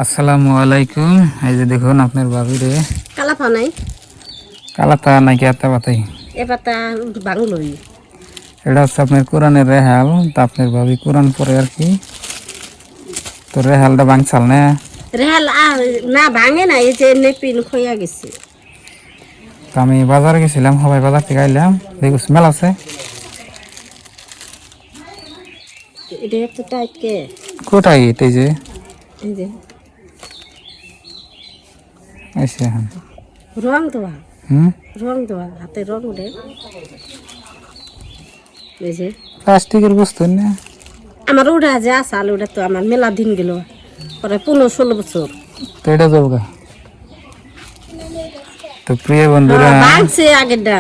আসসালামু আলাইকুম। এই যে দেখুন আপনার ভাবিরে কালা পানাই কালাতা নাকি আত্তা পাতাই, এবারটা বাংলোই এটা হচ্ছে আপনার কোরআনের রেহাল। তা আপনার ভাবি কোরআন পরে আর কি, তো রেহালটা ভাঙছাল না। রেহাল না ভাঙে না, এই যে নেপিন খইয়া গেছে। তো আমি বাজারে গেছিলাম, সবাই বাজার থেকে আইলাম, দেখুন মেলা আছে। এটা একটু টাইট কে কোথায় এই যে এই যে এসে এখন রং দেওয়া হুম হাতে রং উঠে এই যে প্লাস্টিকের বস্তু না। আমার ওটা যে আসাল ওটা তো আমার মেলা দিন গেল, পরে 15-16 বছর। তো এটা যাবো। তো প্রিয় বন্ধুরা, ভাঙছে আগেরটা।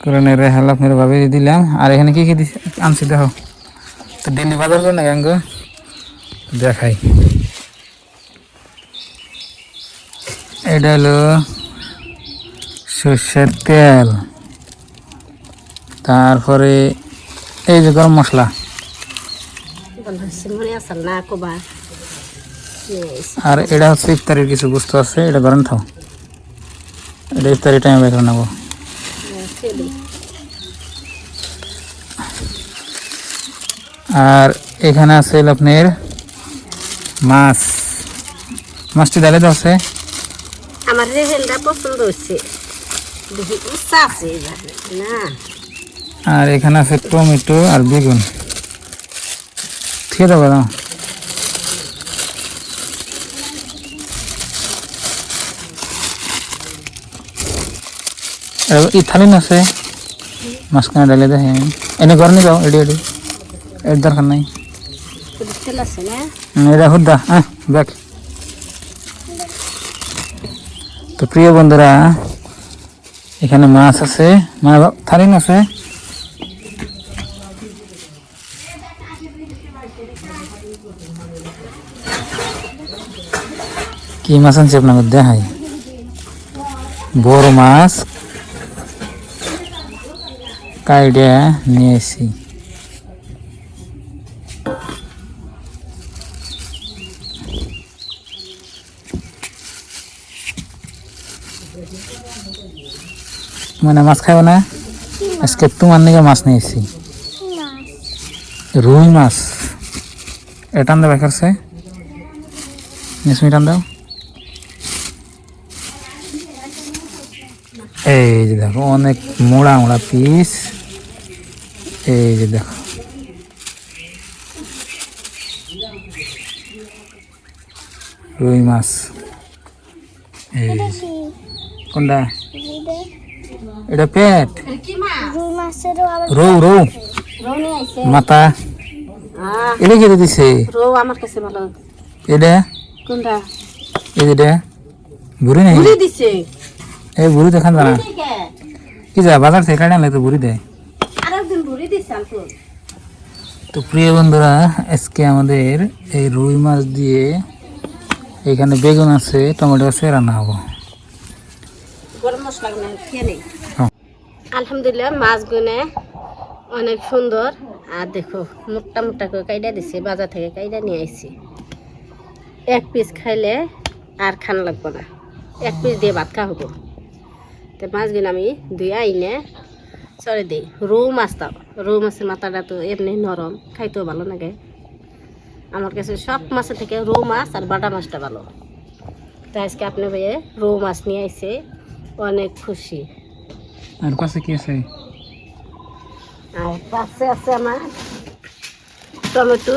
কোরআনের রেহাল আপনার ভাবি দিলাম। আর এখানে কি কি আনছি দেখো। তো ডেলি বাজার করে না গাঙ্গ দেখাই। এটা হলো সর্ষের তেল, তারপরে এই যে গরম মশলা, মনে আসাল না কবা। আর এটা হচ্ছে ইফতারির কিছু বস্তু আছে, এটা গরম থাও, এটা ইফতারি টাইমে বের করে নেবো। আর এখানে আছে আপনার মাছ, মাছটি ডালে তো আছে। আমার রেহেলটা পছন্দ হচ্ছে, দেখি উৎসাহ আছে না। আর এখানে আছে টমেটো আর বেগুন, ঠিক আছে না। ইথালিন আছে, মাঝখানে ডালে দেখে এনে ঘর নিয়ে যাও। এডি এডি এর দরকার নাই, তেল আছে না। এটা হুদ্দা হ্যাঁ দেখ। তো প্রিয় বন্ধুরা, এখানে মাছ আছে, মানে থালিন আছে। কি মাছ আনছি আপনাকে দেখাই, বড় মাছ কাইডে নিয়ে এসি। মানে মাছ খাবো না আজকে, তোমার নিকে মাছ নিয়ে এসি, রুই মাছ। এটা আনতে বেকারছে মিট দাও। এই যে দেখো অনেক মোড়া মোড়া পিস, এই যে দেখো রুই মাছ। এই কোনটা, এটা পেট, রৌ রৌ মাথা, এটা কেটে দিছে। আমার কাছে ভালো। এটা কোনটা এই যেটা বুড়ি নেই, ঘুরে দিছে। এই বুড়ি দেখান জানা কি যা বাজার থেকে কাটে আনলে তো বুড়ি দেয়। আরেকদিন ঘুরে দিছে আলতো। তো প্রিয় বন্ধুরা, আজকে আমাদের এই রুই মাছ দিয়ে, এখানে বেগুন আছে, টমেটো আছে, রান্না হবো। গরম মশলা খেয়ে নেই। আলহামদুলিল্লাহ মাছ গুনে অনেক সুন্দর। আর দেখো মোটা মোটা করে কাইডা দিছে, বাজার থেকে কাইডা নিয়ে আইছি। এক পিস খাইলে আর খান লাগবো না, এক পিস দিয়ে ভাত খা হবো। তো মাছগুলো আমি ধুয়ে আইনে চড়ে দিই। রৌ মাছটাও, রৌ মাছের মাথাটা তো এমনি নরম, খাইতেও ভালো লাগে। আমার কাছে সব মাছের থেকে রৌ মাছ আর বাটা মাছটা ভালো। তো আজকে আপনি ভাইয়ে রৌ মাছ নিয়ে আইছে, অনেক খুশি। আর পাশে কি আছে, আর পাশে আছে আমার টমেটো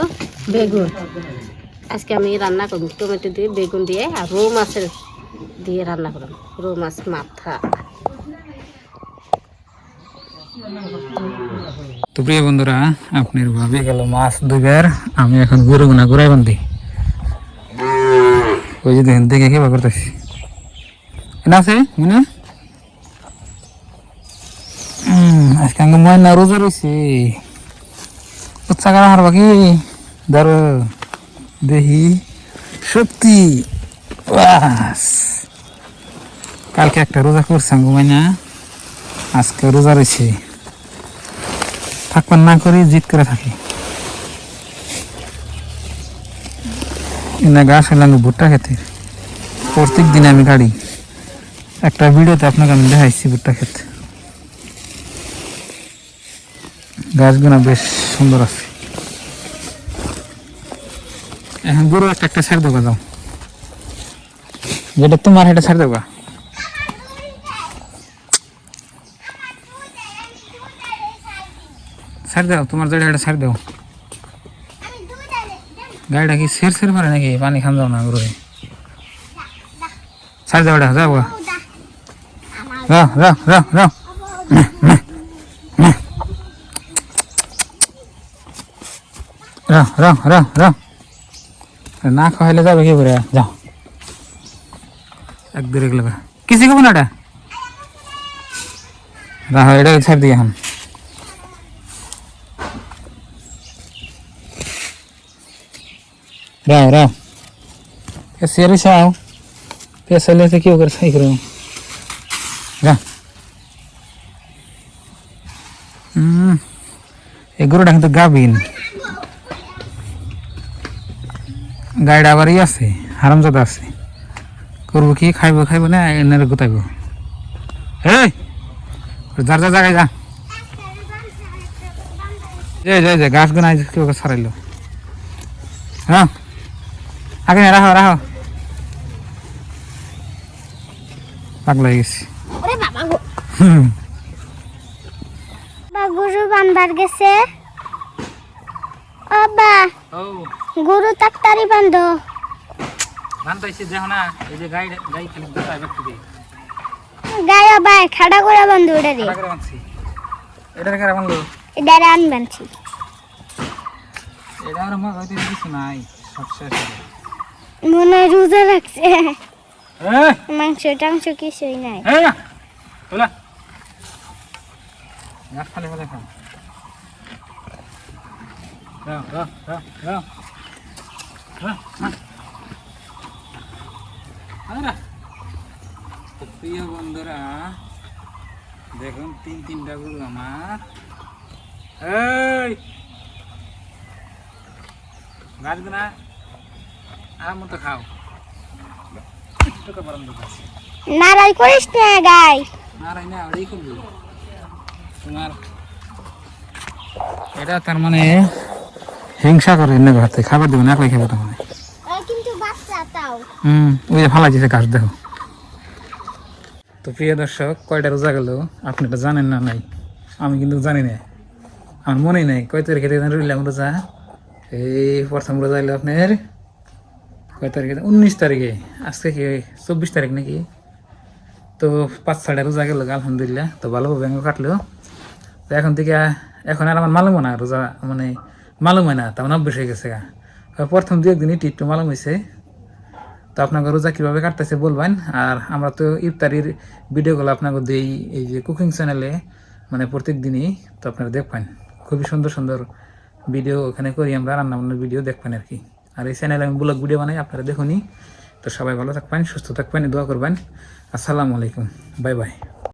বেগুন। আজকে আমি রান্না করব টমেটো দিয়ে বেগুন দিয়ে, আর রৌ মাছের দিয়ে রান্না করব, রৌ মাছ মাথা। তো প্রিয় বন্ধুরা, আপনার ভাবি গেল মাছ দুবার, আমি এখন গরু গুনা ঘুরাই বান্ধি। ওই যে দেখেন দেখে কি করতেছি না আছে মানে আজকে আমি ময়না রোজা রয়েছি, উৎসাহ করা হার বাকি ধরো দেখি সত্যি। কালকে একটা রোজা করছে ঘুমাই, আজকে রোজা রয়েছে, থাকবার না করে জিদ করে থাকি। না গাছ হলাম ভুট্টা খেতে প্রত্যেক দিন আমি গাড়ি একটা ভিডিওতে আপনাকে আমি দেখাইছি ভুট্টা খেতে গাছগুলো বেশ সুন্দর আছে এখন গরু একটা একটা ছাড় দেবো যাও যেটা তোমার এটা ছাড় দেবো ছাড় দাও তোমার যেটা এটা ছাড় দাও গাড়িটা কি সের সের পারে নাকি পানি খান যাও না গরু ছাড় দাও এটা যাও যাও যাও যাও যাও রাও রাও রাও রাও না খাইলে যাবে কি করে যাও এক দূরে গেলে কিছু খাবো না এটা রাহ এটা ছাড় দিই এখন রাও রাও সেরে চাও পেছালে তো কেউ করে সাই করে যা এই গরুটা কিন্তু গাবিন গাড়িটা আবার ই আছে হারামজাদা আছে করবো কি খাইবো খাইবো না এনে গোতাইব এই যার যা জায়গায় যা যে গাছ গুনা কেউ ছাড়াইলো হ্যাঁ আগে না রাখো রাখো পাগলা হয়ে গেছি গরু বানবার গেছে আব্বা গরু তাড়াতাড়ি বান্ধ বানতাইছে দেখো না এই যে গাই গাই খালি গোতাই ব্যক্তি দিয়ে গায়া বাই খাড়া করে বান্ধ ওটা রে করে বানছি এটার কারে বানলো এটা রান বানছি এটা আর মা হইতে কিছু নাই সব শেষ মনে হয় রোজা রাখছে এই মাংস টাংস কিছুই নাই এই না তোলা গাছ খালি ফেলে খাও রাও রাও রাও রাও প্রিয় বন্ধুরা দেখুন তিনটা গরু আমার এই গাছগুনা আর মতো খাও নারাই করিস না গাই নারাই না ওই করবি তোমার এটা তার মানে হিংসা করে এনে ঘাতে খাবার দেবে না একলাই খাবে তার মানে কিন্তু বাচ্চা তাও ওই যে ফালা যেতে গাছ দেখো তো প্রিয় দর্শক কয়টা রোজা গেল আপনি এটা জানেন না নাই আমি কিন্তু জানি না আমার মনেই নাই কয় তারিখে রইলাম রোজা এই প্রথম রোজা এলো আপনার কয় তারিখে 19 তারিখে আজকে কি 24 তারিখ নাকি তো 5-6টা রোজা গেল আলহামদুলিল্লাহ তো ভালোভাবে ব্যাঙ্গ কাটলো তো এখন থেকে এখন আর আমার মালুম না রোজা মানে মালুম হয় না তেমন অভ্যেস হয়ে গেছে প্রথম 2-1 দিন একটু মালুম হয়েছে তো আপনাকে রোজা কীভাবে কাটতেছে বলবেন আর আমরা তো ইফতারির ভিডিওগুলো আপনাকে দিই এই যে কুকিং চ্যানেলে মানে প্রত্যেক দিনই তো আপনারা দেখবেন খুবই সুন্দর সুন্দর ভিডিও ওখানে করি আমরা রান্নাবান্নার ভিডিও দেখবেন আর কি আর এই চ্যানেলে আমি ব্লগ ভিডিও বানাই আপনারা দেখুনি তো সবাই ভালো থাকবেন সুস্থ থাকবেন দোয়া করবেন আসসালামু আলাইকুম বাই বাই